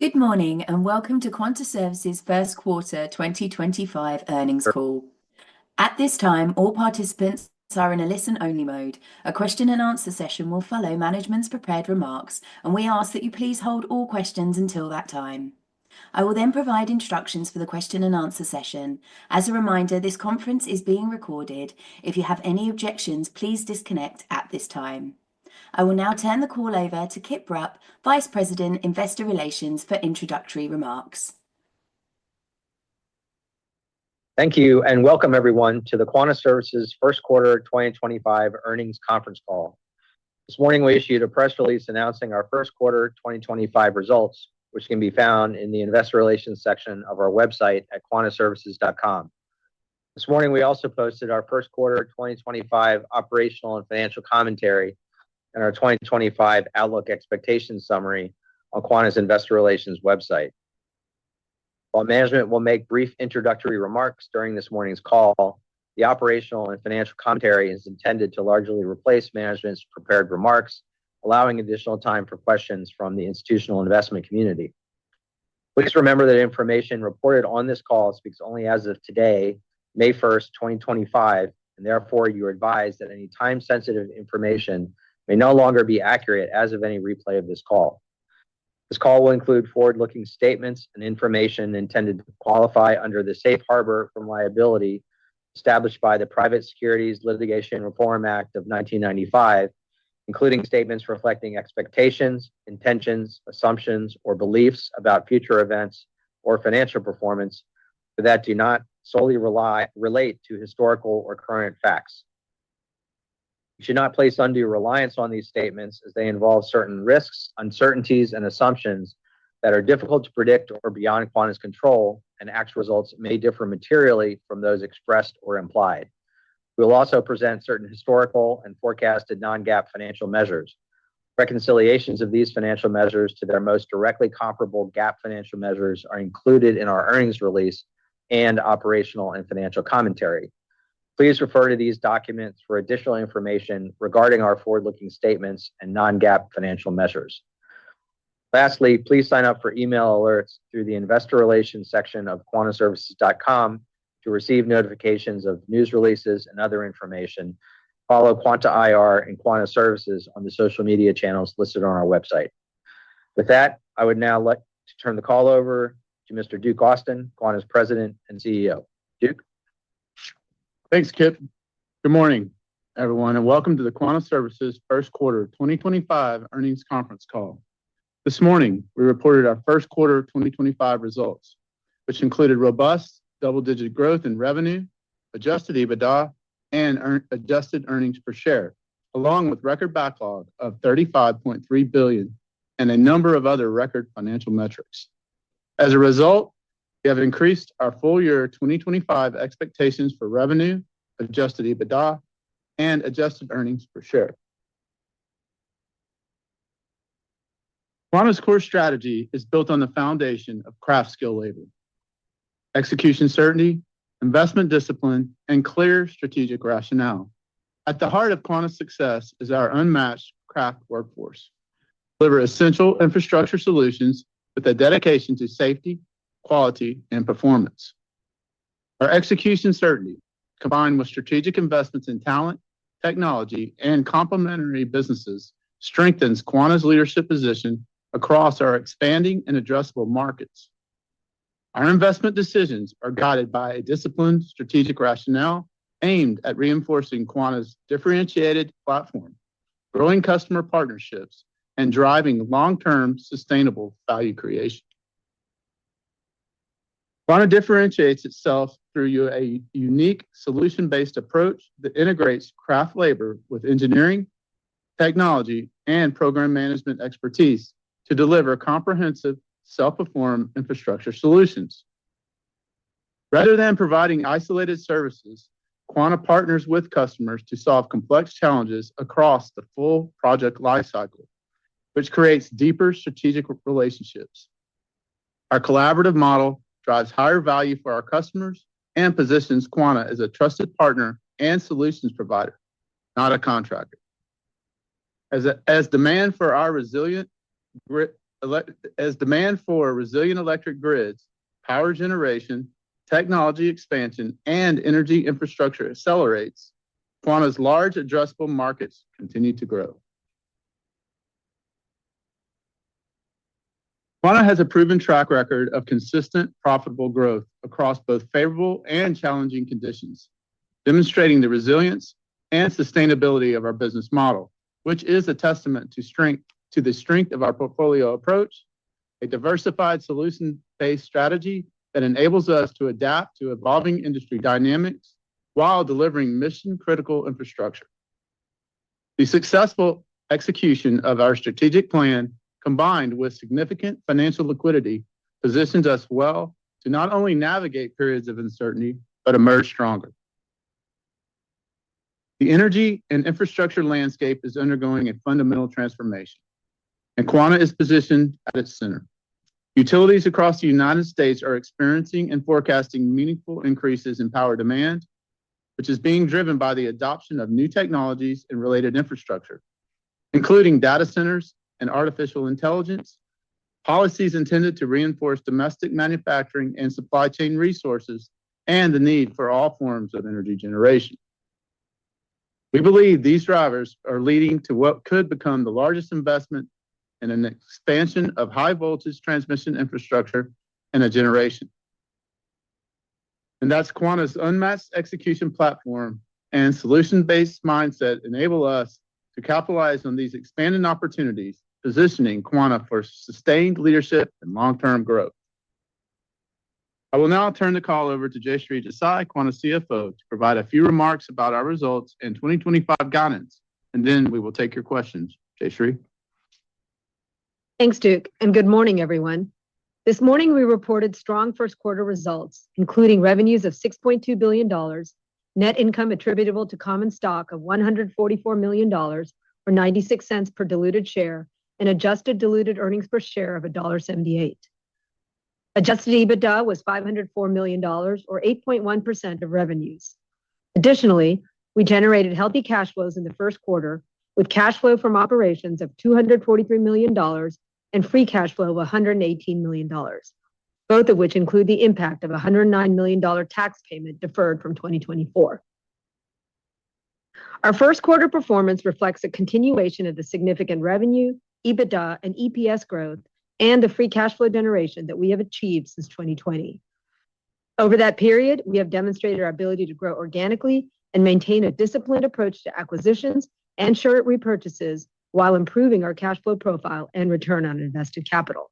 Good morning and welcome to Quanta Services first quarter 2025 earnings call. At this time, all participants are in a listen-only mode. A question and answer session will follow management's prepared remarks, and we ask that you please hold all questions until that time. I will then provide instructions for the question and answer session. As a reminder, this conference is being recorded. If you have any objections, please disconnect at this time. I will now turn the call over to Kip Rupp, Vice President, Investor Relations, for introductory remarks. Thank you and welcome everyone to the Quanta Services first quarter 2025 earnings conference call. This morning we issued a press release announcing our first quarter 2025 results, which can be found in the Investor Relations section of our website at quantaservices.com. This morning we also posted our first quarter 2025 operational and financial commentary and our 2025 Outlook Expectations Summary on Quanta's Investor Relations website. While management will make brief introductory remarks during this morning's call, the operational and financial commentary is intended to largely replace management's prepared remarks, allowing additional time for questions from the institutional investment community. Please remember that information reported on this call speaks only as of today, May 1st, 2025, and therefore you are advised that any time-sensitive information may no longer be accurate as of any replay of this call. This call will include forward-looking statements and information intended to qualify under the safe harbor from liability established by the Private Securities Litigation Reform Act of 1995, including statements reflecting expectations, intentions, assumptions, or beliefs about future events or financial performance, but that do not solely relate to historical or current facts. You should not place undue reliance on these statements as they involve certain risks, uncertainties, and assumptions that are difficult to predict or beyond Quanta's control, and actual results may differ materially from those expressed or implied. We will also present certain historical and forecasted non-GAAP financial measures. Reconciliations of these financial measures to their most directly comparable GAAP financial measures are included in our earnings release and operational and financial commentary. Please refer to these documents for additional information regarding our forward-looking statements and non-GAAP financial measures. Lastly, please sign up for email alerts through the Investor Relations section of quantaservices.com to receive notifications of news releases and other information. Follow Quanta IR and Quanta Services on the social media channels listed on our website. With that, I would now like to turn the call over to Mr. Duke Austin, Quanta's President and CEO. Duke? Thanks, Kip. Good morning, everyone, and welcome to the Quanta Services first quarter 2025 earnings conference call. This morning, we reported our first quarter 2025 results, which included robust double-digit growth in revenue, adjusted EBITDA, and adjusted earnings per share, along with record backlog of $35.3 billion and a number of other record financial metrics. As a result, we have increased our full year 2025 expectations for revenue, adjusted EBITDA, and adjusted earnings per share. Quanta's core strategy is built on the foundation of craft skill labor, execution certainty, investment discipline, and clear strategic rationale. At the heart of Quanta's success is our unmatched craft workforce. Deliver essential infrastructure solutions with a dedication to safety, quality, and performance. Our execution certainty, combined with strategic investments in talent, technology, and complementary businesses, strengthens Quanta's leadership position across our expanding and addressable markets. Our investment decisions are guided by a disciplined strategic rationale aimed at reinforcing Quanta's differentiated platform, growing customer partnerships, and driving long-term sustainable value creation. Quanta differentiates itself through a unique solution-based approach that integrates craft labor with engineering, technology, and program management expertise to deliver comprehensive, self-perform infrastructure solutions. Rather than providing isolated services, Quanta partners with customers to solve complex challenges across the full project lifecycle, which creates deeper strategic relationships. Our collaborative model drives higher value for our customers and positions Quanta as a trusted partner and solutions provider, not a contractor. As demand for our resilient, as demand for resilient electric grids, power generation, technology expansion, and energy infrastructure accelerates, Quanta's large addressable markets continue to grow. Quanta has a proven track record of consistent, profitable growth across both favorable and challenging conditions, demonstrating the resilience and sustainability of our business model, which is a testament to the strength of our portfolio approach, a diversified solution-based strategy that enables us to adapt to evolving industry dynamics while delivering mission-critical infrastructure. The successful execution of our strategic plan, combined with significant financial liquidity, positions us well to not only navigate periods of uncertainty, but emerge stronger. The energy and infrastructure landscape is undergoing a fundamental transformation, and Quanta is positioned at its center. Utilities across the United States are experiencing and forecasting meaningful increases in power demand, which is being driven by the adoption of new technologies and related infrastructure, including data centers and artificial intelligence, policies intended to reinforce domestic manufacturing and supply chain resources, and the need for all forms of energy generation. We believe these drivers are leading to what could become the largest investment in an expansion of high voltage transmission infrastructure in a generation. And that's Quanta's unmatched execution platform and solution-based mindset enable us to capitalize on these expanding opportunities, positioning Quanta for sustained leadership and long-term growth. I will now turn the call over to Jayshree Desai, Quanta CFO, to provide a few remarks about our results and 2025 guidance, and then we will take your questions. Jayshree. Thanks, Duke, and good morning, everyone. This morning, we reported strong first quarter results, including revenues of $6.2 billion, net income attributable to common stock of $144 million, or 96 cents per diluted share, and adjusted diluted earnings per share of $1.78. Adjusted EBITDA was $504 million, or 8.1% of revenues. Additionally, we generated healthy cash flows in the first quarter, with cash flow from operations of $243 million and free cash flow of $118 million, both of which include the impact of a $109 million tax payment deferred from 2024. Our first quarter performance reflects a continuation of the significant revenue, EBITDA, and EPS growth, and the free cash flow generation that we have achieved since 2020. Over that period, we have demonstrated our ability to grow organically and maintain a disciplined approach to acquisitions and share repurchases while improving our cash flow profile and return on invested capital.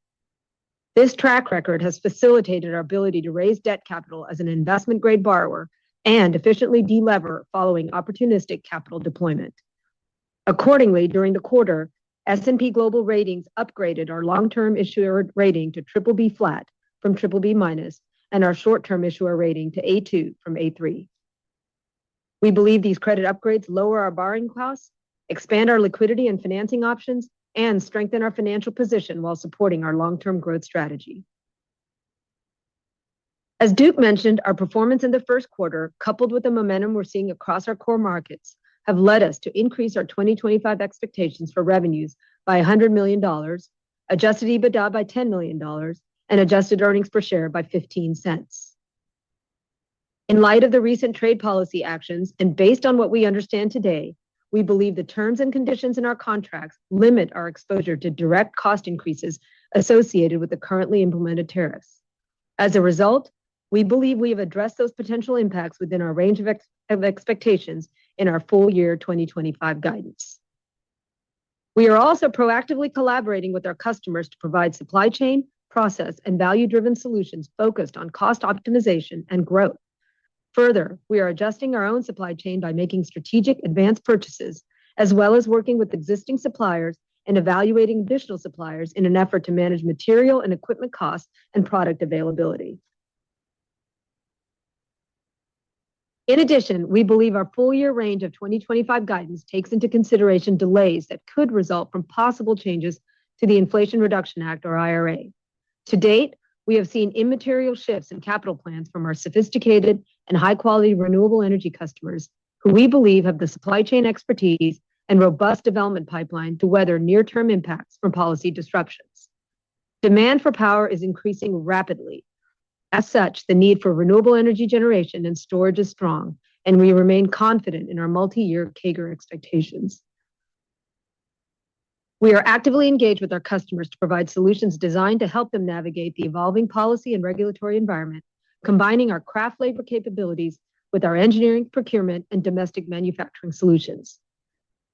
This track record has facilitated our ability to raise debt capital as an investment-grade borrower and efficiently delever following opportunistic capital deployment. Accordingly, during the quarter, S&P Global Ratings upgraded our long-term issuer rating to BBB flat from BBB-, and our short-term issuer rating to A2 from A3. We believe these credit upgrades lower our borrowing costs, expand our liquidity and financing options, and strengthen our financial position while supporting our long-term growth strategy. As Duke mentioned, our performance in the first quarter, coupled with the momentum we're seeing across our core markets, have led us to increase our 2025 expectations for revenues by $100 million, adjusted EBITDA by $10 million, and adjusted earnings per share by 15 cents. In light of the recent trade policy actions and based on what we understand today, we believe the terms and conditions in our contracts limit our exposure to direct cost increases associated with the currently implemented tariffs. As a result, we believe we have addressed those potential impacts within our range of expectations in our full year 2025 guidance. We are also proactively collaborating with our customers to provide supply chain, process, and value-driven solutions focused on cost optimization and growth. Further, we are adjusting our own supply chain by making strategic advanced purchases, as well as working with existing suppliers and evaluating additional suppliers in an effort to manage material and equipment costs and product availability. In addition, we believe our full year range of 2025 guidance takes into consideration delays that could result from possible changes to the Inflation Reduction Act, or IRA. To date, we have seen immaterial shifts in capital plans from our sophisticated and high-quality renewable energy customers, who we believe have the supply chain expertise and robust development pipeline to weather near-term impacts from policy disruptions. Demand for power is increasing rapidly. As such, the need for renewable energy generation and storage is strong, and we remain confident in our multi-year CAGR expectations. We are actively engaged with our customers to provide solutions designed to help them navigate the evolving policy and regulatory environment, combining our craft labor capabilities with our engineering, procurement, and domestic manufacturing solutions.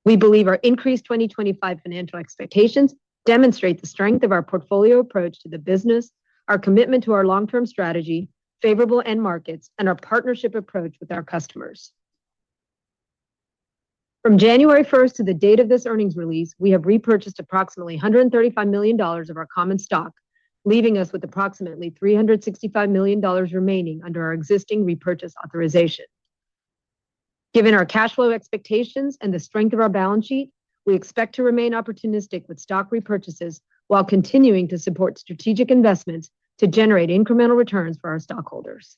We believe our increased 2025 financial expectations demonstrate the strength of our portfolio approach to the business, our commitment to our long-term strategy, favorable end markets, and our partnership approach with our customers. From January 1st to the date of this earnings release, we have repurchased approximately $135 million of our common stock, leaving us with approximately $365 million remaining under our existing repurchase authorization. Given our cash flow expectations and the strength of our balance sheet, we expect to remain opportunistic with stock repurchases while continuing to support strategic investments to generate incremental returns for our stockholders.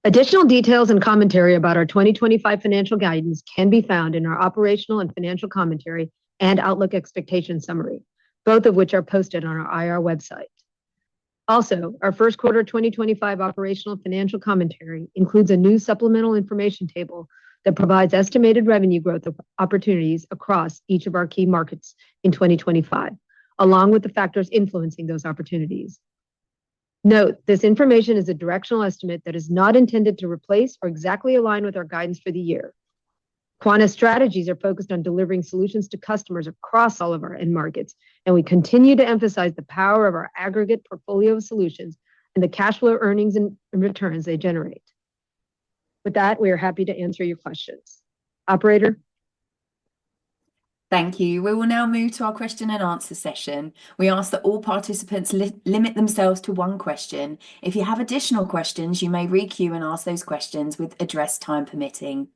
Additional details and commentary about our 2025 financial guidance can be found in our operational and financial commentary and outlook expectation summary, both of which are posted on our IR website. Also, our first quarter 2025 operational financial commentary includes a new supplemental information table that provides estimated revenue growth opportunities across each of our key markets in 2025, along with the factors influencing those opportunities. Note, this information is a directional estimate that is not intended to replace or exactly align with our guidance for the year. Quanta's strategies are focused on delivering solutions to customers across all of our end markets, and we continue to emphasize the power of our aggregate portfolio of solutions and the cash flow earnings and returns they generate. With that, we are happy to answer your questions. Operator? Thank you. We will now move to our question and answer session. We ask that all participants limit themselves to one question. If you have additional questions, you may re-queue and ask those questions with address time permitting.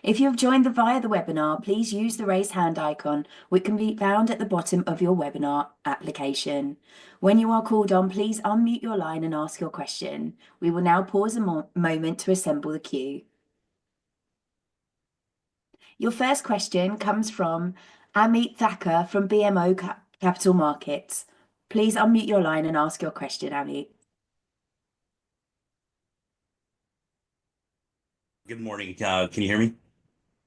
If you have joined via the webinar, please use the raise hand icon, which can be found at the bottom of your webinar application. When you are called on, please unmute your line and ask your question. We will now pause a moment to assemble the queue. Your first question comes from Ameet Thakkar from BMO Capital Markets. Please unmute your line and ask your question, Ameet. Good morning. Can you hear me?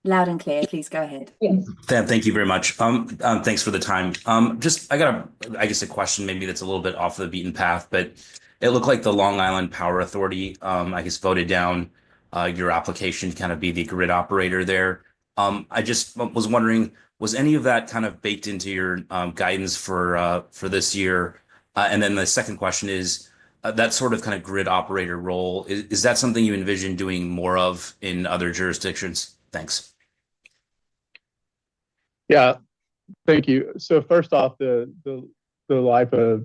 Loud and clear. Please go ahead. Yes. Thank you very much. Thanks for the time. I got a question maybe that's a little bit off the beaten path, but it looked like the Long Island Power Authority, voted down your application to kind of be the grid operator there. I just was wondering, was any of that kind of baked into your guidance for this year? And then the second question is, that sort of kind of grid operator role, is that something you envision doing more of in other jurisdictions? Thanks. Yeah, thank you. So first off, the LIPA,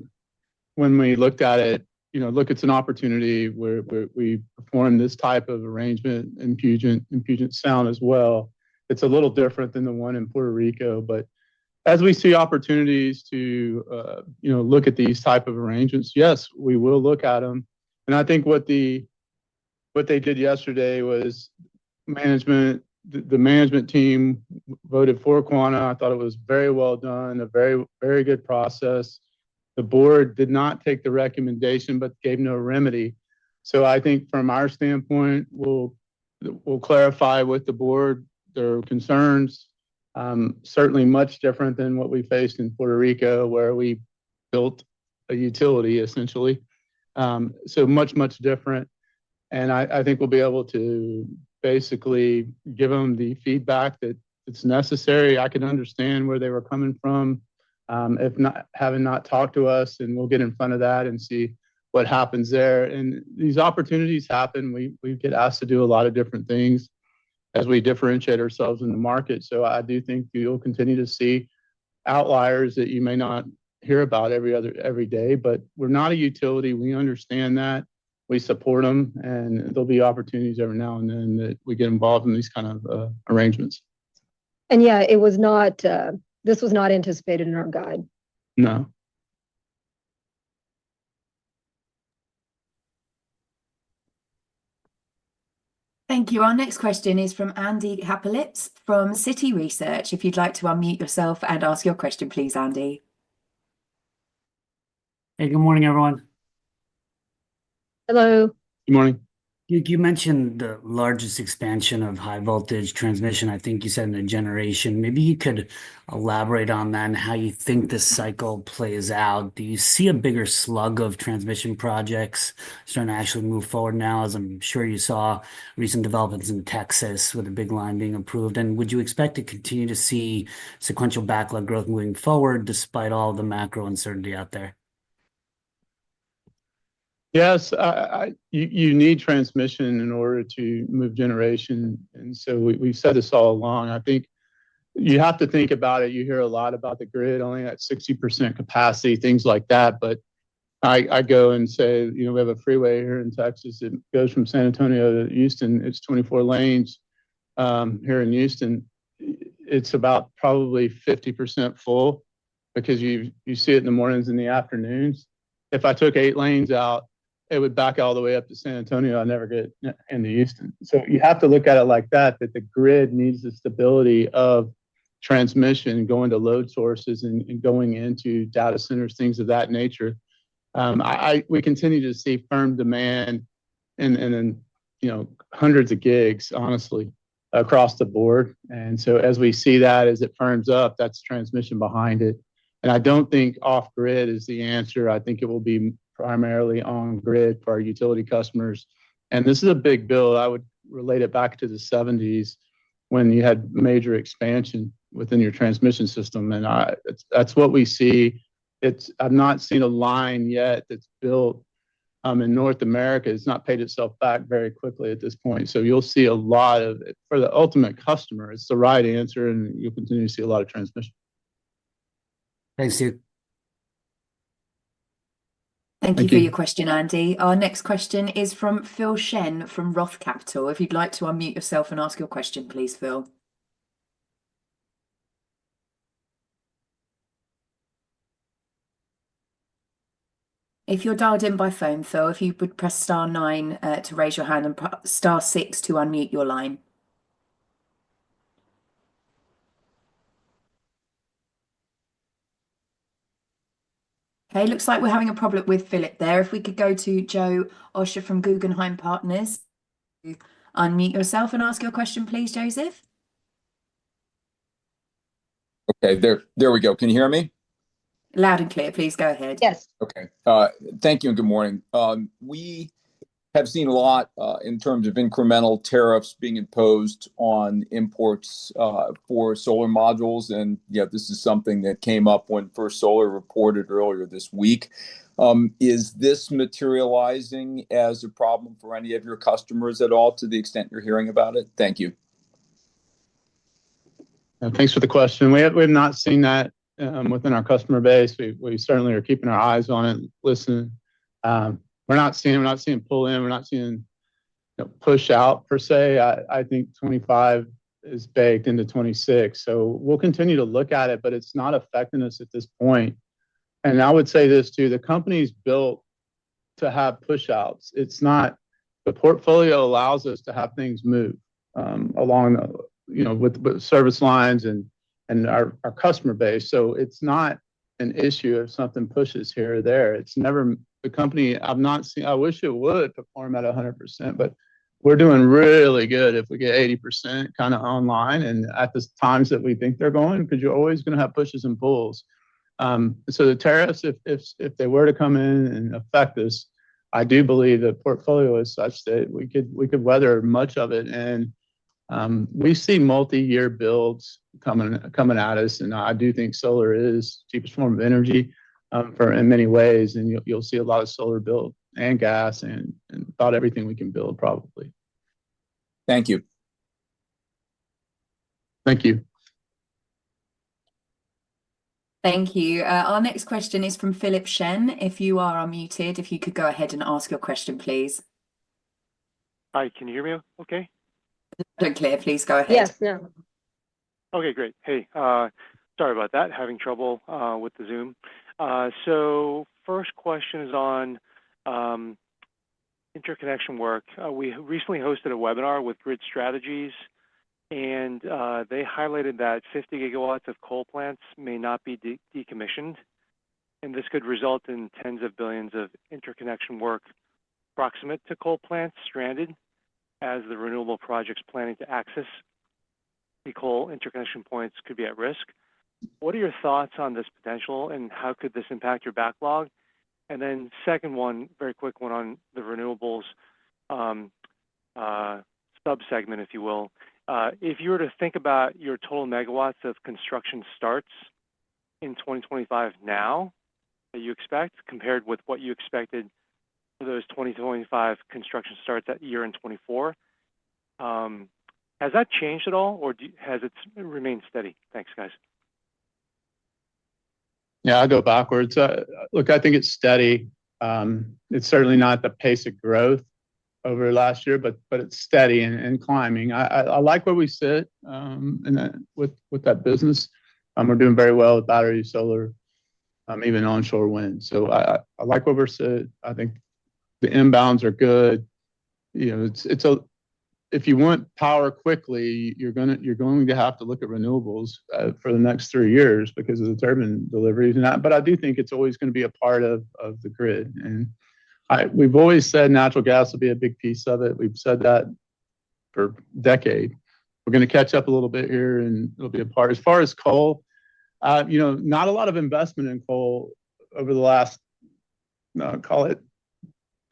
when we looked at it, look, it's an opportunity where we perform this type of arrangement in Puget Sound as well. It's a little different than the one in Puerto Rico, but as we see opportunities to, look at these type of arrangements, yes, we will look at them. And I think what they did yesterday was the management team voted for Quanta. I thought it was very well done, a very, very good process. The board did not take the recommendation, but gave no remedy. So I think from our standpoint, we'll clarify with the board their concerns. Certainly much different than what we faced in Puerto Rico, where we built a utility essentially. So much different. And I think we'll be able to basically give them the feedback that it's necessary. I can understand where they were coming from, if not having not talked to us, and we'll get in front of that and see what happens there. And these opportunities happen. We get asked to do a lot of different things as we differentiate ourselves in the market. So I do think you'll continue to see outliers that you may not hear about every day, but we're not a utility. We understand that. We support them, and there'll be opportunities every now and then that we get involved in these kind of arrangements. And yeah, it was not, this was not anticipated in our guide. No. Thank you. Our next question is from Andy Kaplowitz from Citi Research. If you'd like to unmute yourself and ask your question, please, Andy. Hey, good morning, everyone. Hello. Good morning. You mentioned the largest expansion of high voltage transmission, I think you said in a generation. Maybe you could elaborate on that and how you think this cycle plays out. Do you see a bigger slug of transmission projects starting to actually move forward now, as I'm sure you saw recent developments in Texas with a big line being approved? And would you expect to continue to see sequential backlog growth moving forward despite all the macro uncertainty out there? Yes, you need transmission in order to move generation. And so we've said this all along. I think you have to think about it. You hear a lot about the grid only at 60% capacity, things like that. But I go and say, we have a freeway here in Texas. It goes from San Antonio to Houston. It's 24 lanes here in Houston. It's about probably 50% full because you see it in the mornings and the afternoons. If I took 8 lanes out, it would back all the way up to San Antonio. I never get into Houston. So you have to look at it like that the grid needs the stability of transmission going to load sources and going into data centers, things of that nature. We continue to see firm demand and hundreds of gigs, honestly, across the board. And so as we see that, as it firms up, that's transmission behind it. And I don't think off grid is the answer. I think it will be primarily on grid for our utility customers. And this is a big bill. I would relate it back to the 70s when you had major expansion within your transmission system. And that's what we see. I've not seen a line yet that's built in North America. It's not paid itself back very quickly at this point. So you'll see a lot of it for the ultimate customer. It's the right answer, and you'll continue to see a lot of transmission. Thanks, Steve. Thank you Thank for you. your question, Andy. Our next question is from Phil Shen from Roth Capital. If you'd like to unmute yourself and ask your question, please, Phil. If you're dialed in by phone, Phil, if you would press *9 to raise your hand and *6 to unmute your line. Okay, looks like we're having a problem with Philip there. If we could go to Joe Osher from Guggenheim Partners. Unmute yourself and ask your question, please, Joseph. Okay, there we go. Can you hear me? Loud and clear, please go ahead. Yes. Okay. Thank you and good morning. We have seen a lot in terms of incremental tariffs being imposed on imports for solar modules. And yeah, this is something that came up when First Solar reported earlier this week. Is this materializing as a problem for any of your customers at all to the extent you're hearing about it? Thank you. Thanks for the question. We have not seen that within our customer base. We certainly are keeping our eyes on it, listening. We're not seeing pull in. We're not seeing push out per se. I think 25 is baked into 26. So we'll continue to look at it, but it's not affecting us at this point. And I would say this too: the company's built to have push outs. It's not the portfolio allows us to have things move along, with service lines and our customer base. So it's not an issue if something pushes here or there. It's never the company. I've not seen. I wish it would perform at 100%, but we're doing really good if we get 80% kind of online and at the times that we think they're going, because you're always going to have pushes and pulls. So the tariffs, if they were to come in and affect us, I do believe the portfolio is such that we could weather much of it. And we see multi-year builds coming at us, and I do think solar is the cheapest form of energy in many ways, and you'll see a lot of solar built and gas and about everything we can build probably. Thank you. Thank you. Thank you. Our next question is from Philip Shen. If you are unmuted, if you could go ahead and ask your question, please. Hi, can you hear me okay? Loud and clear, please go ahead. Yes, no. Okay, great. Hey, sorry about that. Having trouble with the Zoom. So first question is on interconnection work. We recently hosted a webinar with Grid Strategies, and they highlighted that 50 gigawatts of coal plants may not be decommissioned. and this could result in tens of billions of interconnection work proximate to coal plants stranded as the renewable projects planning to access the coal interconnection points could be at risk. What are your thoughts on this potential, and how could this impact your backlog? And then second one, very quick one on the renewables sub-segment, if you will. If you were to think about your total megawatts of construction starts in 2025 now that you expect compared with what you expected for those 2025 construction starts that year in 24, has that changed at all, or has it remained steady? Thanks, guys. Yeah, I'll go backwards. Look, I think it's steady. It's certainly not the pace of growth over last year, but it's steady and climbing. I like where we sit with that business. We're doing very well with battery, solar, even onshore wind. So I like where we're sit. I think the inbounds are good. You know, if you want power quickly, you're going to have to look at renewables for the next 3 years because of the turbine deliveries. But I do think it's always going to be a part of the grid. And we've always said natural gas will be a big piece of it. We've said that for a decade. We're going to catch up a little bit here, and it'll be a part. As far as coal, not a lot of investment in coal over the last, call it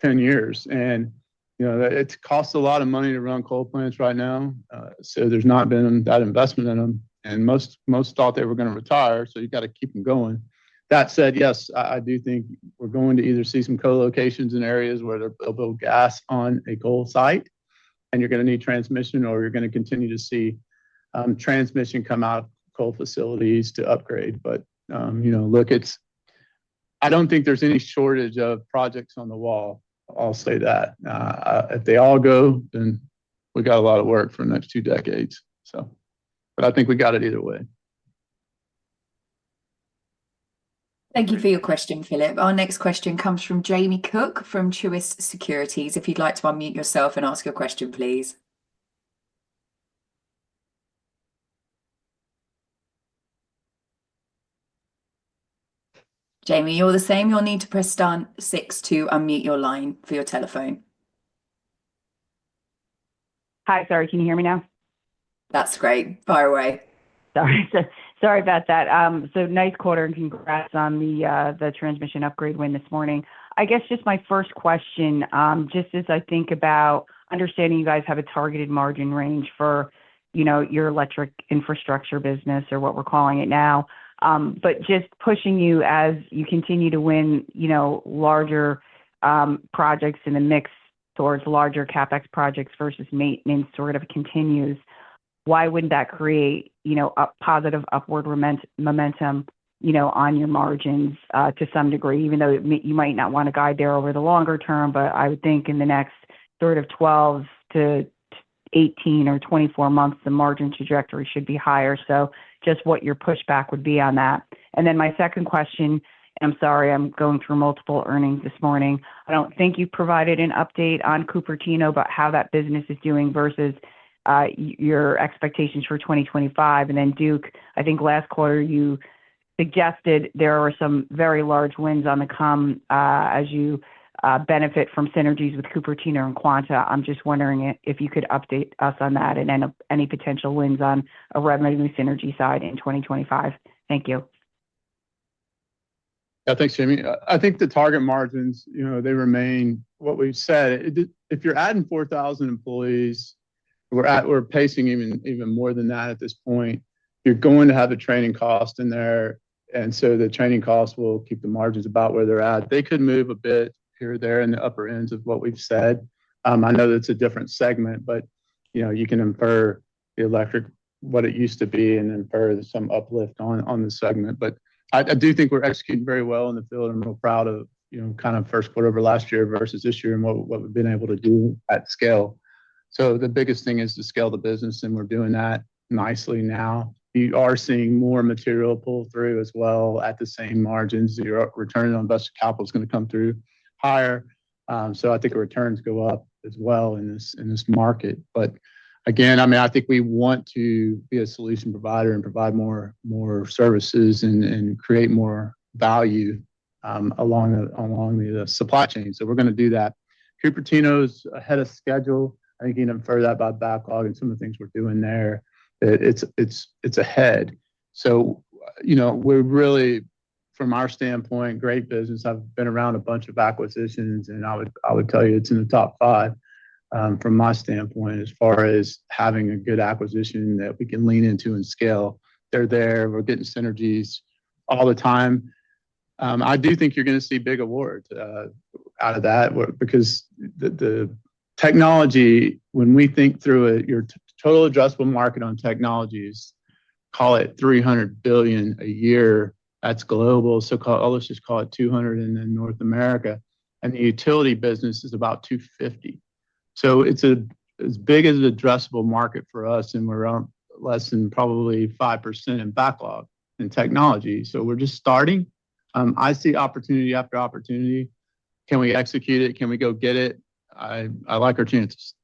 10 years. And it costs a lot of money to run coal plants right now. So there's not been that investment in them. And most thought they were going to retire. So you got to keep them going. That said, yes, I do think we're going to either see some co-locations in areas where they'll build gas on a coal site, and you're going to need transmission, or you're going to continue to see transmission come out of coal facilities to upgrade. But, look, I don't think there's any shortage of projects on the wall. I'll say that. If they all go, then we got a lot of work for the next 2 decades. So, but I think we got it either way. Thank you for your question, Philip. Our next question comes from Jamie Cook from Truist Securities. If you'd like to unmute yourself and ask your question, please. Jamie, you're the same. You'll need to press star 6 to unmute your line for your telephone. Hi, sorry, can you hear me now? That's great. Fire away. Sorry about that. So nice quarter, and congrats on the transmission upgrade win this morning. I guess just my first question, just as I think about understanding you guys have a targeted margin range for, your electric infrastructure business, or what we're calling it now. But just pushing you as you continue to win, larger projects in the mix towards larger CapEx projects versus maintenance sort of continues. Why wouldn't that create, a positive upward momentum, on your margins to some degree, even though you might not want to guide there over the longer term, but I would think in the next sort of 12 to 18 or 24 months, the margin trajectory should be higher. So just what your pushback would be on that. And then my second question, I'm sorry, I'm going through multiple earnings this morning. I don't think you provided an update on Cupertino, but how that business is doing versus your expectations for 2025. And then Duke, I think last quarter you suggested there are some very large wins on the come as you benefit from synergies with Cupertino and Quanta. I'm just wondering if you could update us on that and any potential wins on a revenue synergy side in 2025. Thank you. Yeah, thanks, Jamie. I think the target margins, they remain what we've said. If you're adding 4,000 employees, we're pacing even more than that at this point. You're going to have the training cost in there, and so the training costs will keep the margins about where they're at. They could move a bit here or there in the upper ends of what we've said. I know that's a different segment, but you can infer the electric what it used to be and infer some uplift on the segment. But I do think we're executing very well in the field. I'm real proud of kind of first quarter over last year versus this year and what we've been able to do at scale. So the biggest thing is to scale the business, and we're doing that nicely now. You are seeing more material pull through as well at the same margins. Your return on invested capital is going to come through higher. So I think the returns go up as well in this market. But again, I think we want to be a solution provider and provide more services and create more value along the supply chain. So we're going to do that. Cupertino's ahead of schedule. I think you can infer that by backlog and some of the things we're doing there. It's ahead. So, we're really, from our standpoint, great business. I've been around a bunch of acquisitions, and I would tell you it's in the top 5 from my standpoint as far as having a good acquisition that we can lean into and scale. They're there. We're getting synergies all the time. I do think you're going to see big awards out of that because the technology, when we think through it, your total addressable market on technologies, call it $300 billion a year. That's global. So let's just call it 200 in North America. And the utility business is about 250. So it's as big as an addressable market for us, and we're less than probably 5% in backlog in technology. So we're just starting. I see opportunity after opportunity. Can we execute it? Can we go get it? I like our chances.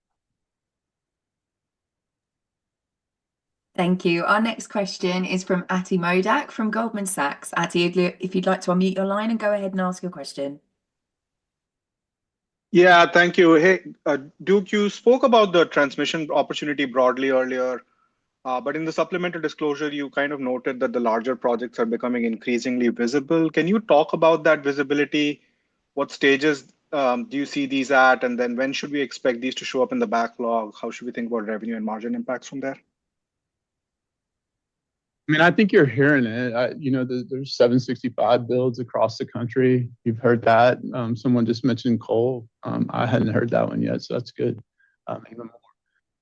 Thank you. Our next question is from Ati Modak from Goldman Sachs. Ati, if you'd like to unmute your line and go ahead and ask your question. Yeah, thank you. Hey, Duke, you spoke about the transmission opportunity broadly earlier, but in the supplemental disclosure, you kind of noted that the larger projects are becoming increasingly visible. Can you talk about that visibility? What stages do you see these at? And then when should we expect these to show up in the backlog? How should we think about revenue and margin impacts from there? I mean, I think you're hearing it. There's 765 builds across the country. You've heard that. Someone just mentioned coal. I hadn't heard that one yet, so that's good. Even more.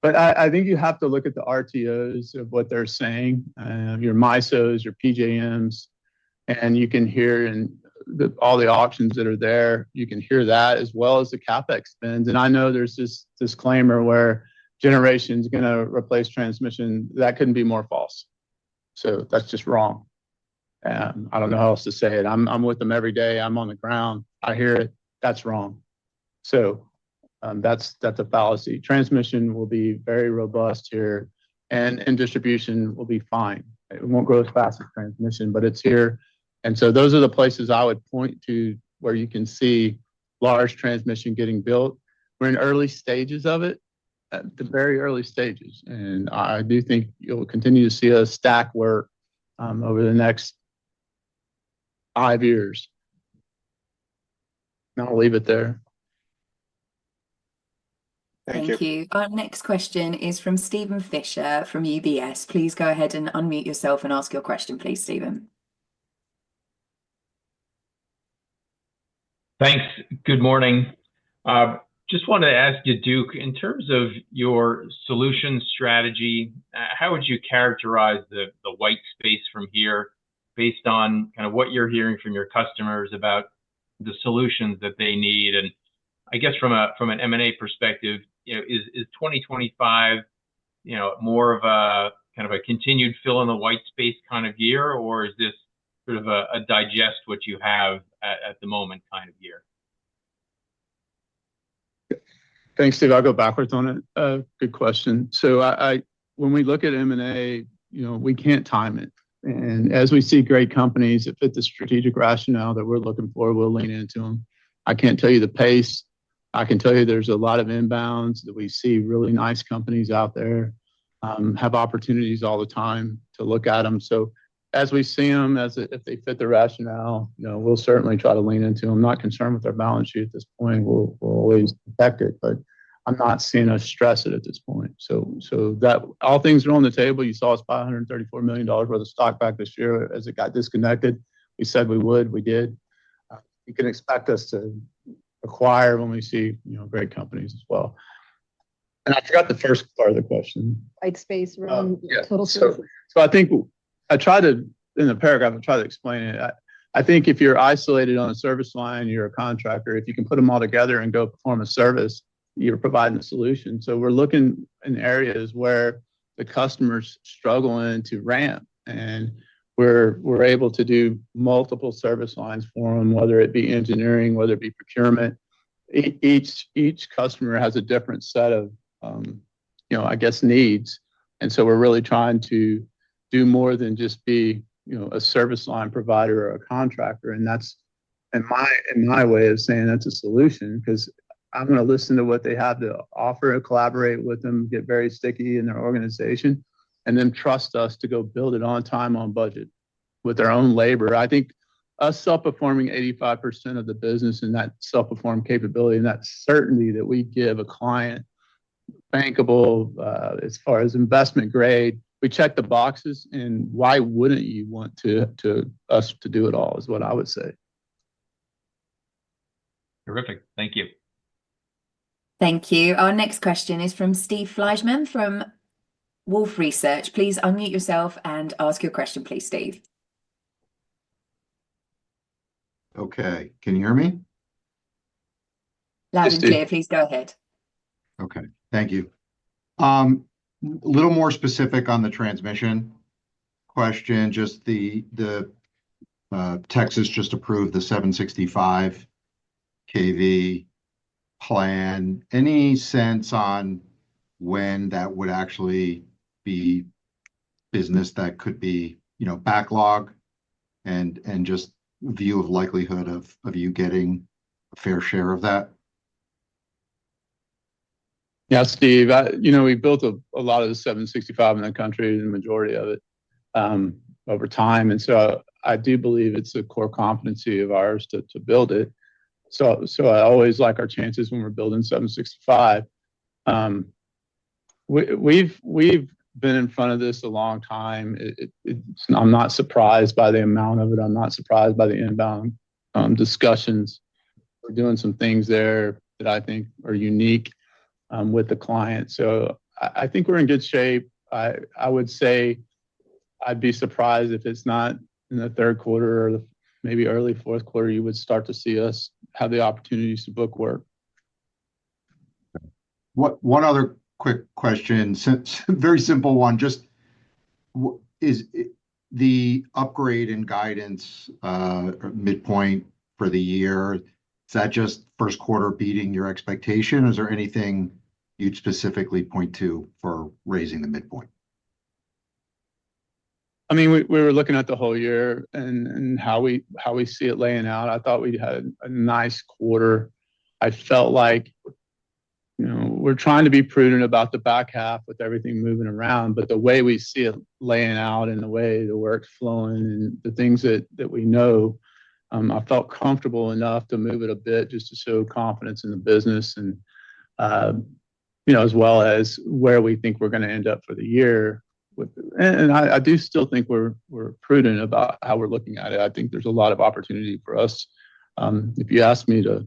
But I think you have to look at the RTOs of what they're saying, your MISOs, your PJMs, and you can hear in all the auctions that are there, you can hear that as well as the CapEx spends. And I know there's this disclaimer where generation is going to replace transmission. That couldn't be more false. So that's just wrong. I don't know how else to say it. I'm with them every day. I'm on the ground. I hear it. That's wrong. So that's a fallacy. Transmission will be very robust here, and distribution will be fine. It won't grow as fast as transmission, but it's here. And so those are the places I would point to where you can see large transmission getting built. We're in early stages of it. At the very early stages. And I do think you'll continue to see us stack work over the next 5 years. And I'll leave it there. Thank you. Our next question is from Stephen Fisher from UBS. Please go ahead and unmute yourself and ask your question, please, Stephen. Thanks. Good morning. Just wanted to ask you, Duke, in terms of your solution strategy, how would you characterize the white space from here based on kind of what you're hearing from your customers about the solutions that they need? And I guess from an M&A perspective, is 2025, more of a kind of a continued fill in the white space kind of year, or is this sort of a digest what you have at the moment kind of year? Thanks, Steve. I'll go backwards on it. Good question. So when we look at M&A, we can't time it. And as we see great companies that fit the strategic rationale that we're looking for, we'll lean into them. I can't tell you the pace. I can tell you there's a lot of inbounds that we see really nice companies out there, have opportunities all the time to look at them. So as we see them, if they fit the rationale, we'll certainly try to lean into them. I'm not concerned with our balance sheet at this point. We'll always protect it, but I'm not seeing us stress it at this point. So that all things are on the table. You saw us buy $134 million worth of stock back this year as it got disconnected. We said we would. We did. You can expect us to acquire when we see great companies as well. And I forgot the first part of the question. White space around total So I think I tried to, in the paragraph, I tried to explain it. I think if you're isolated on a service line, you're a contractor. If you can put them all together and go perform a service, you're providing a solution. So we're looking in areas where the customer's struggling to ramp, and we're able to do multiple service lines for them, whether it be engineering, whether it be procurement. Each customer has a different set of, needs. And so we're really trying to do more than just be, a service line provider or a contractor. And that's in my way of saying that's a solution, because I'm going to listen to what they have to offer, collaborate with them, get very sticky in their organization, and then trust us to go build it on time, on budget with their own labor. I think us self-performing 85% of the business and that self-perform capability and that certainty that we give a client, bankable, as far as investment grade, we check the boxes, and why wouldn't you want to us to do it all is what I would say. Terrific. Thank you. Thank you. Our next question is from Steve Fleischman from Wolfe Research. Please unmute yourself and ask your question, please, Steve. Okay, can you hear me? Loud Yes, and Steve. clear, please go ahead. Okay, thank you. A little more specific on the transmission question, just the Texas just approved the 765 kV plan. Any sense on when that would actually be business that could be, backlog, and just view of likelihood of you getting a fair share of that? Yeah, Steve, we built a lot of the 765 in the country, the majority of it, over time. And so I do believe it's a core competency of ours to build it. So I always like our chances when we're building 765. We've been in front of this a long time. I'm not surprised by the amount of it. I'm not surprised by the inbound discussions. We're doing some things there that I think are unique with the client. So I think we're in good shape. I would say I'd be surprised if it's not in the third quarter or maybe early fourth quarter, you would start to see us have the opportunities to book work. One other quick question, very simple one, just is the upgrade in guidance midpoint for the year, is that just first quarter beating your expectation? Is there anything you'd specifically point to for raising the midpoint? I mean, we were looking at the whole year and how we see it laying out. I thought we had a nice quarter. I felt like, we're trying to be prudent about the back half with everything moving around, but the way we see it laying out and the way the work's flowing and the things that we know, I felt comfortable enough to move it a bit just to show confidence in the business and, as well as where we think we're going to end up for the year. And I do still think we're prudent about how we're looking at it. I think there's a lot of opportunity for us. If you ask me to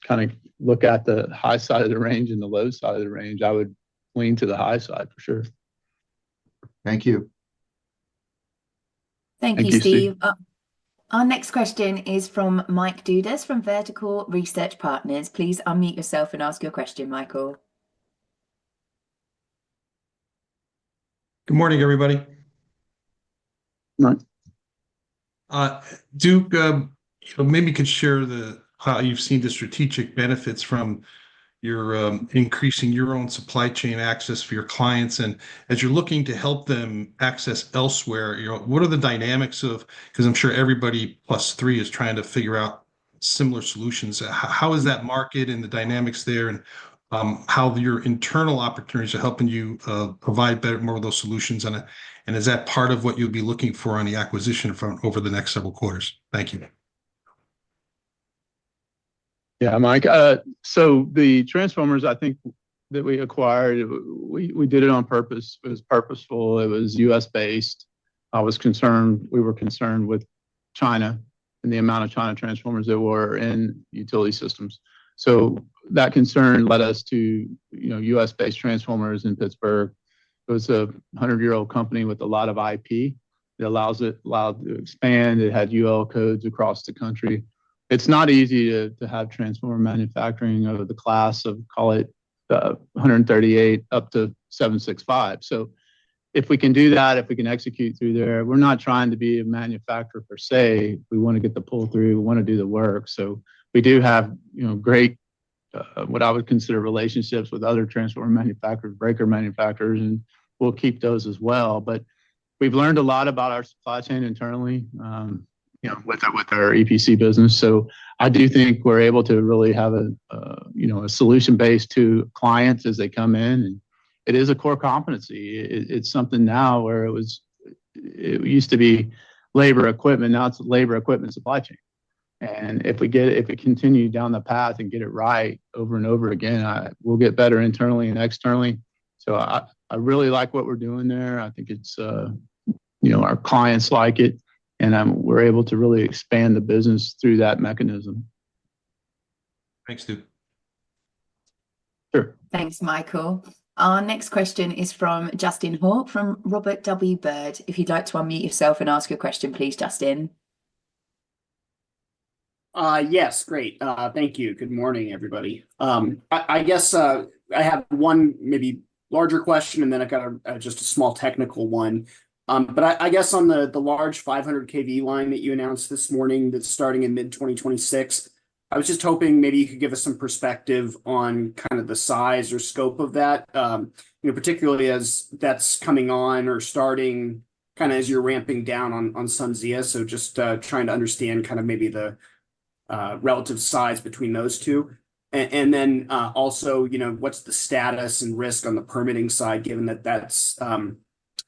kind of look at the high side of the range and the low side of the range, I would lean to the high side for sure. Thank you. Thank you, Steve. Our next question is from Mike Dudas from Vertical Research Partners. Please unmute yourself and ask your question, Michael. Good morning, everybody. Right. Duke, maybe you could share how you've seen the strategic benefits from your increasing your own supply chain access for your clients, and as you're looking to help them access elsewhere, what are the dynamics of? Because I'm sure everybody plus three is trying to figure out similar solutions. How is that market and the dynamics there, and how your internal opportunities are helping you provide more of those solutions, and is that part of what you'll be looking for on the acquisition front over the next several quarters? Thank you. Yeah, Mike. So the transformers, I think, that we acquired, we did it on purpose. It was purposeful. It was U.S. based. We were concerned with China and the amount of China transformers that were in utility systems. So that concern led us to, U.S. based transformers in Pittsburgh. It was a 100-year-old company with a lot of IP. It allowed to expand. It had UL codes across the country. It's not easy to have transformer manufacturing of the class of, call it 138 up to 765. So if we can do that, if we can execute through there, we're not trying to be a manufacturer per se. We want to get the pull through. We want to do the work. So we do have, great, what I would consider relationships with other transformer manufacturers, breaker manufacturers, and we'll keep those as well. But we've learned a lot about our supply chain internally. with our EPC business. So I do think we're able to really have a solution base to clients as they come in, and it is a core competency. It's something now where it used to be labor equipment, now it's labor equipment supply chain. And if we continue down the path and get it right over and over again, we'll get better internally and externally. So I really like what we're doing there. I think it's our clients like it, and we're able to really expand the business through that mechanism. Thanks, Duke. Sure. Thanks, Michael. Our next question is from Justin Hawke from Robert W. Byrd. If you'd like to unmute yourself and ask your question, please, Justin. Yes, great. Thank you. Good morning, everybody. I guess I have one maybe larger question, and then I've got just a small technical one. But I guess on the large 500 kV line that you announced this morning that's starting in mid-2026, I was just hoping maybe you could give us some perspective on kind of the size or scope of that, particularly as that's coming on or starting kind of as you're ramping down on SunZia. So just trying to understand kind of maybe the relative size between those two. And then also, what's the status and risk on the permitting side, given that that's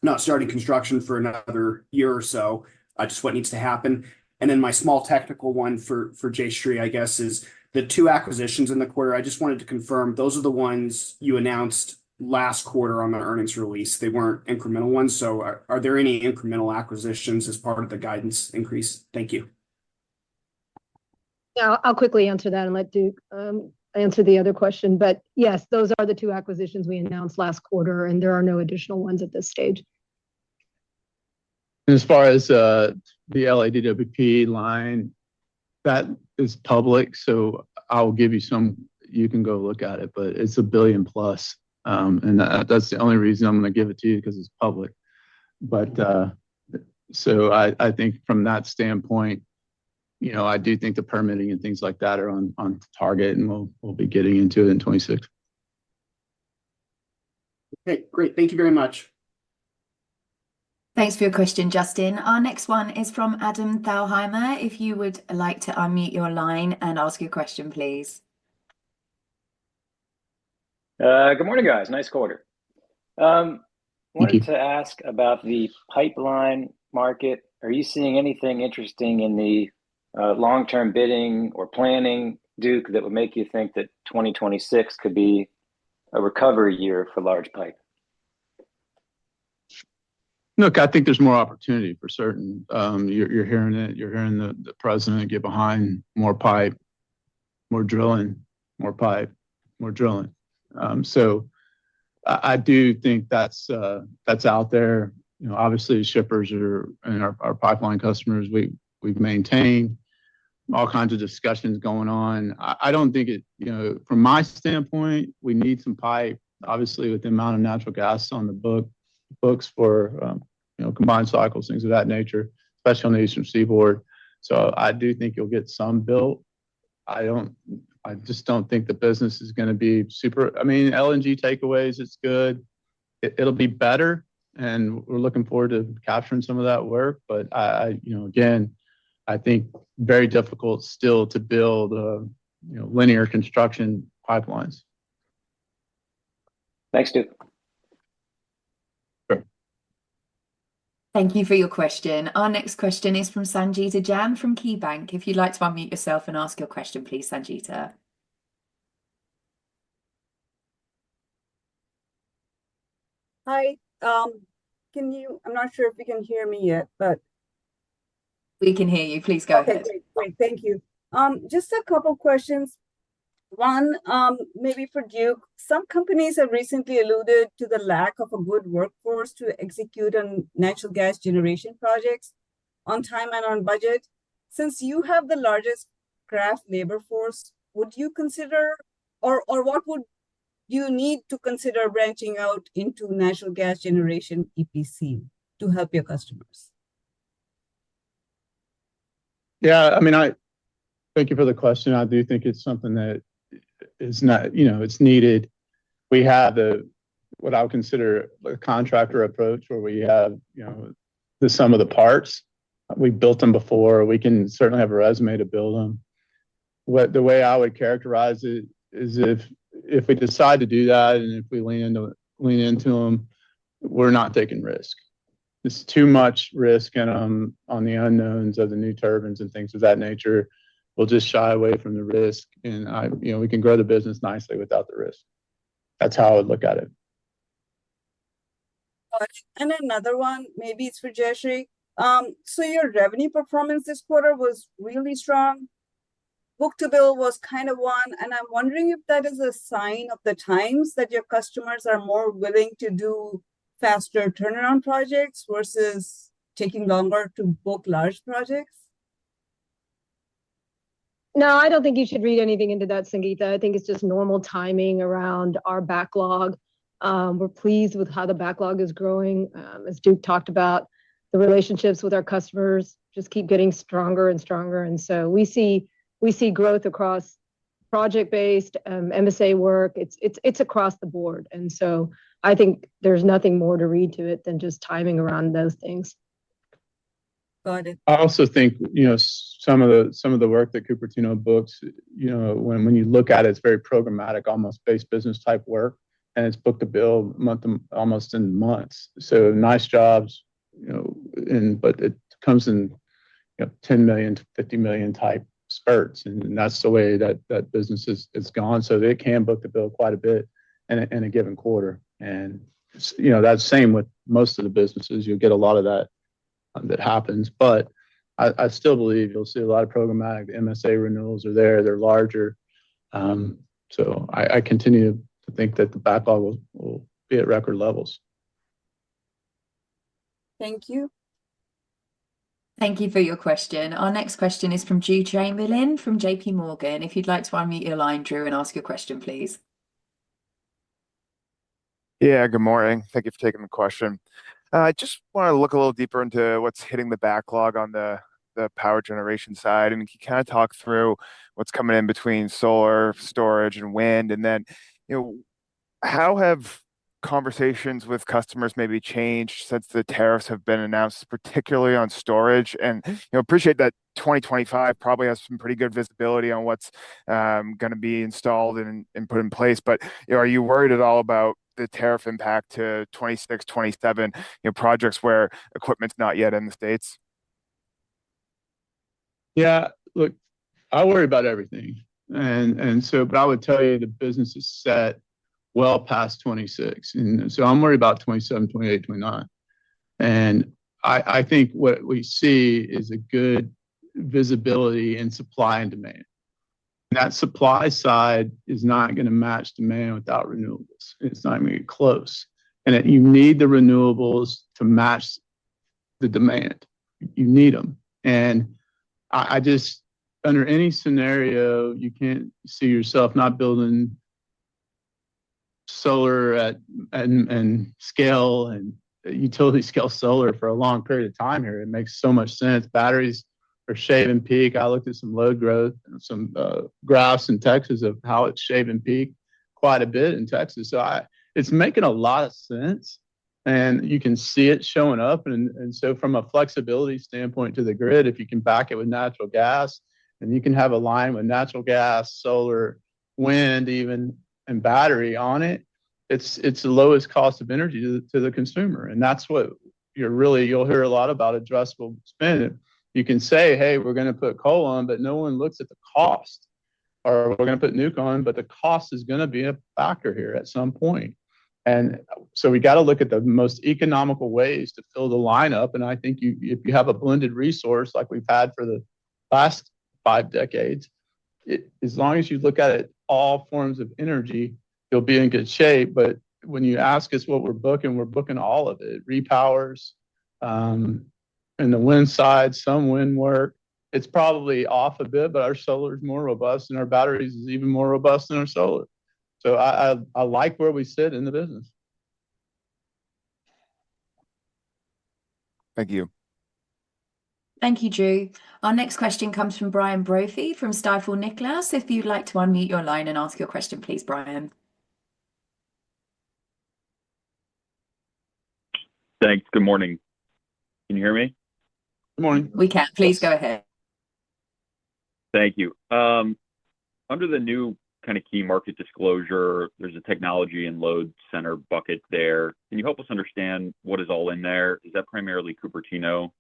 not starting construction for another year or so, just what needs to happen. And then my small technical one for Jayshree, I guess, is the two acquisitions in the quarter. I just wanted to confirm those are the ones you announced last quarter on the earnings release. They weren't incremental ones. So are there any incremental acquisitions as part of the guidance increase? Thank you. Yeah, I'll quickly answer that and let Duke answer the other question. But yes, those are the two acquisitions we announced last quarter, and there are no additional ones at this stage. As far as the LADWP line, that is public, so I'll give you you can go look at it, but it's $1 billion plus. And that's the only reason I'm going to give it to you, because it's public. But so I think from that standpoint, I do think the permitting and things like that are on target, and we'll be getting into it in 26. Okay, great. Thank you very much. Thanks for your question, Justin. Our next one is from Adam Thalheimer. If you would like to unmute your line and ask your question, please. Good morning, guys. Nice quarter. Wanted to ask about the pipeline market. Are you seeing anything interesting in the long-term bidding or planning, Duke, that would make you think that 2026 could be a recovery year for large pipe? Look, I think there's more opportunity for certain. You're hearing it. You're hearing the president get behind more pipe, more drilling, more pipe, more drilling. So I do think that's out there. Obviously, shippers and our pipeline customers, we've maintained all kinds of discussions going on. I don't think from my standpoint, we need some pipe, obviously, with the amount of natural gas on the books for combined cycles, things of that nature, especially on the Eastern Seaboard. So I do think you'll get some built. I just don't think the business is going to be super. I mean, LNG takeaways, it's good. It'll be better, and we're looking forward to capturing some of that work. But again, I think very difficult still to build linear construction pipelines. Thanks, Duke. Sure. Thank you for your question. Our next question is from Sangeeta Jan from KeyBank. If you'd like to unmute yourself and ask your question, please, Sangeeta. Hi. I'm not sure if you can hear me yet, but we can hear you. Please go ahead. Great. Thank you. Just a couple questions. One, maybe for Duke. Some companies have recently alluded to the lack of a good workforce to execute on natural gas generation projects on time and on budget. Since you have the largest craft labor force, would you consider, or what would you need to consider branching out into natural gas generation EPC to help your customers? Yeah, I mean, thank you for the question. I do think it's something that is not, it's needed. We have what I would consider a contractor approach, where we have, the sum of the parts. We built them before. We can certainly have a resume to build them. The way I would characterize it is if we decide to do that and if we lean into them, we're not taking risk. It's too much risk in on the unknowns of the new turbines and things of that nature. We'll just shy away from the risk, and we can grow the business nicely without the risk. That's how I would look at it. And another one, maybe it's for Jayshree. So your revenue performance this quarter was really strong. Book-to-bill was kind of one, and I'm wondering if that is a sign of the times that your customers are more willing to do faster turnaround projects versus taking longer to book large projects. No, I don't think you should read anything into that, Sangeeta. I think it's just normal timing around our backlog. We're pleased with how the backlog is growing. As Duke talked about, the relationships with our customers just keep getting stronger and stronger. And so we see growth across project-based MSA work. It's across the board. And so I think there's nothing more to read to it than just timing around those things. Got it. I also think some of the work that Cupertino books, when you look at it, it's very programmatic, almost base business type work, and it's book to bill almost in months. So nice jobs, but it comes in 10 million to 50 million type spurts, and that's the way that business is gone. So they can book the bill quite a bit in a given quarter, and that's same with most of the businesses. You'll get a lot of that happens, but I still believe you'll see a lot of programmatic. The MSA renewals are there; they're larger. So I continue to think that the backlog will be at record levels. Thank you. Thank you for your question. Our next question is from Drew Chamberlain from JP Morgan. If you'd like to unmute your line, Drew, and ask your question, please. Yeah, good morning. Thank you for taking the question. I just want to look a little deeper into what's hitting the backlog on the power generation side, and can you kind of talk through what's coming in between solar, storage, and wind, and then how have conversations with customers maybe changed since the tariffs have been announced, particularly on storage? And appreciate that 2025 probably has some pretty good visibility on what's going to be installed and put in place. But are you worried at all about the tariff impact to 26, 27 projects where equipment's not yet in the States? Yeah, look, I worry about everything, but I would tell you the business is set well past 26. And so I'm worried about 27, 28, 29. And I think what we see is a good visibility in supply and demand. And that supply side is not going to match demand without renewables. It's not going to get close. And you need the renewables to match the demand. You need them. And I just, under any scenario, you can't see yourself not building solar and scale and utility scale solar for a long period of time here. It makes so much sense. Batteries are shaving peak. I looked at some load growth and some graphs in Texas of how it's shaving peak quite a bit in Texas. So it's making a lot of sense, and you can see it showing up. And so from a flexibility standpoint to the grid, if you can back it with natural gas, and you can have a line with natural gas, solar, wind, even, and battery on it, it's the lowest cost of energy to the consumer. And that's what you'll hear a lot about addressable spend. You can say, hey, we're going to put coal on, but no one looks at the cost. Or we're going to put nuke on, but the cost is going to be a factor here at some point. And so we got to look at the most economical ways to fill the lineup. And I think if you have a blended resource like we've had for the last 5 decades, as long as you look at it, all forms of energy, you'll be in good shape. But when you ask us what we're booking all of it. Repowers, and the wind side, some wind work. It's probably off a bit, but our solar is more robust, and our batteries is even more robust than our solar. So I like where we sit in the business. Thank you. Thank you, Drew. Our next question comes from Brian Brophy from Stifel Nicolaus. If you'd like to unmute your line and ask your question, please, Brian. Thanks. Good morning. Can you hear me? Good morning. We can. Please Yes. go ahead. Thank you. Under the new kind of key market disclosure, there's a technology and load center bucket there. Can you help us understand what is all in there? Is that primarily Cupertino?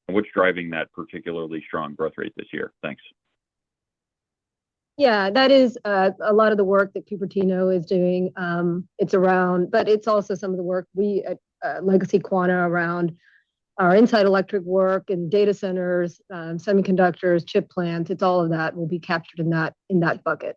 And what's driving that particularly strong growth rate this year? Thanks. Yeah, that is a lot of the work that Cupertino is doing. It's around, but it's also some of the work we at Legacy Quanta around our inside electric work and data centers, semiconductors, chip plants. It's all of that will be captured in that bucket.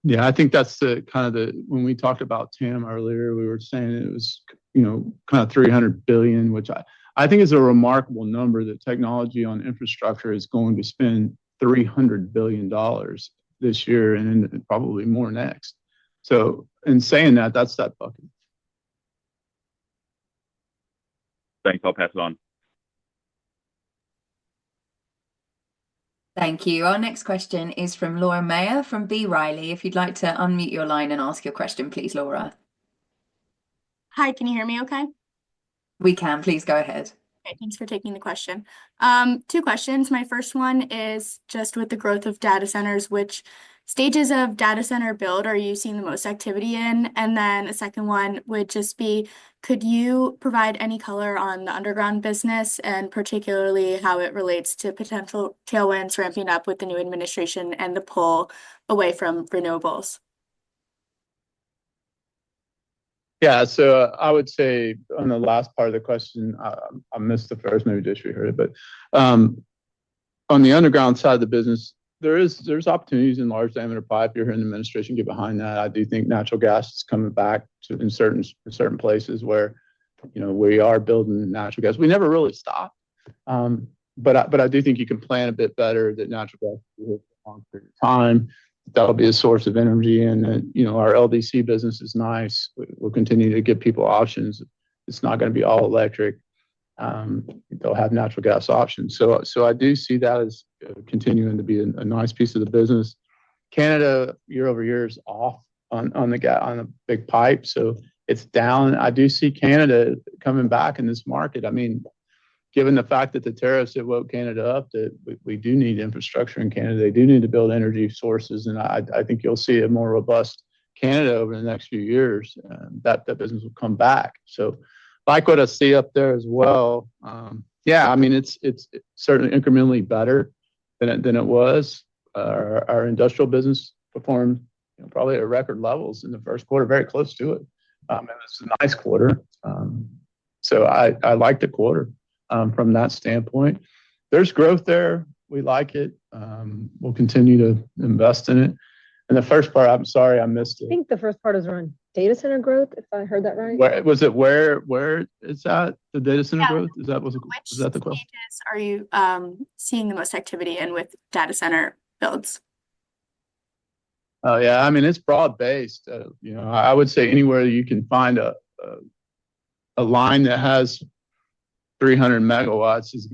Yeah, I think that's the kind of when we talked about TAM earlier, we were saying it was, kind of 300 billion, which I think is a remarkable number that technology on infrastructure is going to spend $300 billion this year and probably more next. So in saying that, that's that bucket. Thanks. I'll pass it on. Thank you. Our next question is from Laura Mayer from B. Riley. If you'd like to unmute your line and ask your question, please, Laura. Hi, can you hear me okay? We can. Please go ahead. Okay, thanks for taking the question. Two questions. My first one is just with the growth of data centers, which stages of data center build are you seeing the most activity in? And then a second one would just be, could you provide any color on the underground business and particularly how it relates to potential tailwinds ramping up with the new administration and the pull away from renewables? Yeah, so I would say on the last part of the question, I missed the first, maybe Jayshree heard it, but on the underground side of the business, there's opportunities in large diameter pipe. You're hearing the administration get behind that. I do think natural gas is coming back in certain places where we are building natural gas. We never really stopped, but I do think you can plan a bit better that natural gas will for a long period of time. That'll be a source of energy, and our LDC business is nice. We'll continue to give people options. It's not going to be all electric. They'll have natural gas options. So I do see that as continuing to be a nice piece of the business. Canada year over year is off on the big pipe, so it's down. I do see Canada coming back in this market. I mean, given the fact that the tariffs have woke Canada up, that we do need infrastructure in Canada. They do need to build energy sources, and I think you'll see a more robust Canada over the next few years. That business will come back. So, like what I see up there as well. Yeah, I mean it's certainly incrementally better than it was. Our industrial business performed probably at record levels in the first quarter, very close to it. And it's a nice quarter. So I like the quarter. From that standpoint, there's growth there. We like it. We'll continue to invest in it. And the first part, I'm sorry, I missed it. I think the first part is around data center growth, if I heard that right. Where it's at, the data center growth? Is that the question? Stages are you seeing the most activity in with data center builds? Oh yeah, I mean it's broad based. I would say anywhere you can find a line that has 300 megawatts is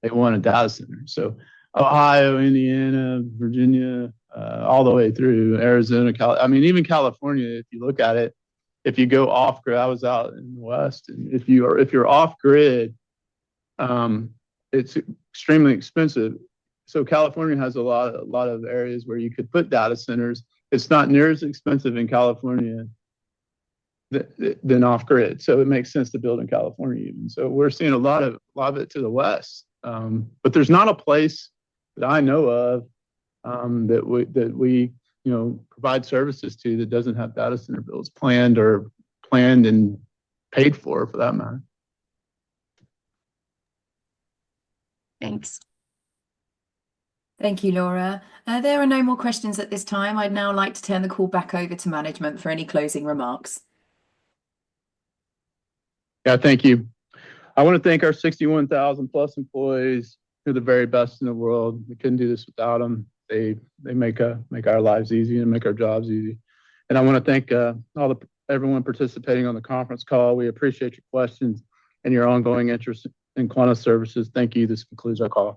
they want a data center. So Ohio, Indiana, Virginia, all the way through Arizona, I mean, even California, if you look at it, if you go off grid, I was out in the West, and if you're off grid, it's extremely expensive. So California has a lot of areas where you could put data centers. It's not near as expensive in California than off grid. So it makes sense to build in California even. So we're seeing a lot of it to the West. But there's not a place that I know of that we provide services to that doesn't have data center builds planned and paid for that matter. Thanks. Thank you, Laura. There are no more questions at this time. I'd now like to turn the call back over to management for any closing remarks. Yeah, thank you. I want to thank our 61,000 plus employees. They're the very best in the world. We couldn't do this without them. They make our lives easy and make our jobs easy. And I want to thank everyone participating on the conference call. We appreciate your questions and your ongoing interest in Quanta Services. Thank you. This concludes our call.